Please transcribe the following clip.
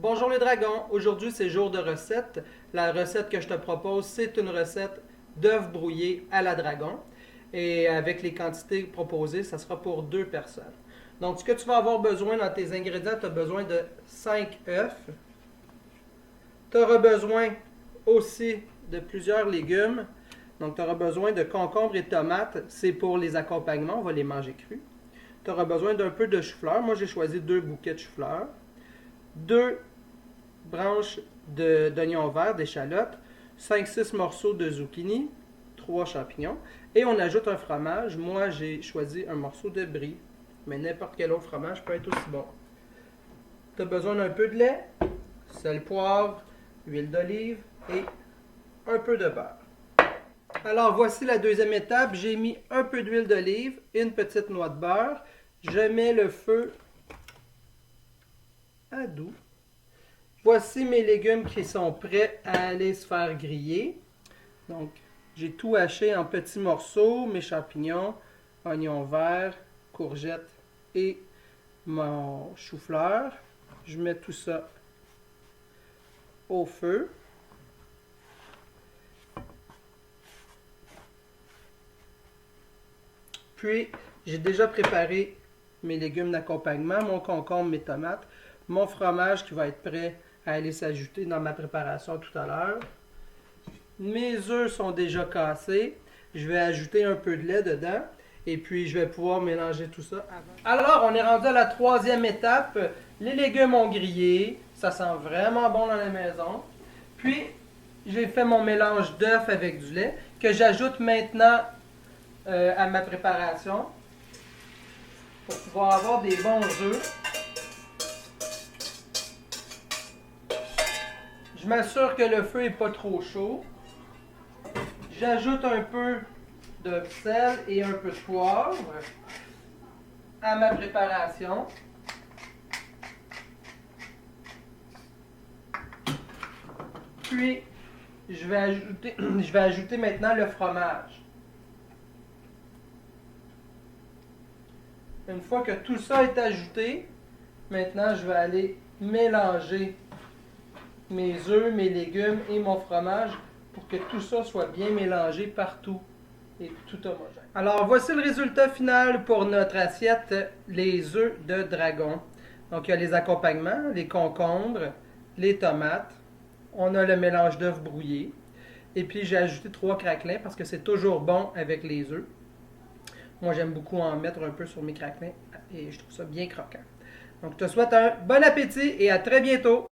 Bonjour les dragons, aujourd'hui c'est jour de recette. La recette que je te propose, c'est une recette d'œufs brouillés à la dragon. Et avec les quantités proposées, ça sera pour 2 personnes. Donc ce que tu vas avoir besoin dans tes ingrédients, tu as besoin de 5 œufs. Tu auras besoin aussi de plusieurs légumes. Donc tu auras besoin de concombres et tomates, c'est pour les accompagnements, on va les manger crus. Tu auras besoin d'un peu de chou-fleur, moi j'ai choisi 2 bouquets de chou-fleur. 2 branches d'oignons verts, d'échalotes, 5-6 morceaux de zucchini, 3 champignons. Et on ajoute un fromage. Moi, j'ai choisi un morceau de brie, mais n'importe quel autre fromage peut être aussi bon. Tu as besoin d'un peu de lait, sel, poivre, huile d'olive et un peu de beurre. Alors, voici la deuxième étape. J'ai mis un peu d'huile d'olive, une petite noix de beurre. Je mets le feu à doux. Voici mes légumes qui sont prêts à aller se faire griller. Donc, j'ai tout haché en petits morceaux, mes champignons, oignons verts, courgettes et mon chou-fleur. Je mets tout ça au feu. Puis, j'ai déjà préparé mes légumes d'accompagnement, mon concombre, mes tomates, mon fromage qui va être prêt à aller s'ajouter dans ma préparation tout à l'heure. Mes œufs sont déjà cassés. Je vais ajouter un peu de lait dedans. Et puis, je vais pouvoir mélanger tout ça avant. Alors, on est rendu à la troisième étape. Les légumes ont grillé. Ça sent vraiment bon dans la maison. Puis, j'ai fait mon mélange d'œufs avec du lait que j'ajoute maintenant à ma préparation pour pouvoir avoir des bons œufs. Je m'assure que le feu n'est pas trop chaud. J'ajoute un peu de sel et un peu de poivre à ma préparation. Puis, je vais ajouter maintenant le fromage. Une fois que tout ça est ajouté, maintenant je vais aller mélanger mes œufs, mes légumes et mon fromage pour que tout ça soit bien mélangé partout et tout homogène. Alors voici le résultat final pour notre assiette, les œufs de dragon. Donc il y a les accompagnements, les concombres, les tomates, on a le mélange d'œufs brouillés et puis j'ai ajouté 3 craquelins parce que c'est toujours bon avec les œufs. Moi j'aime beaucoup en mettre un peu sur mes craquelins et je trouve ça bien croquant. Donc je te souhaite un bon appétit et à très bientôt!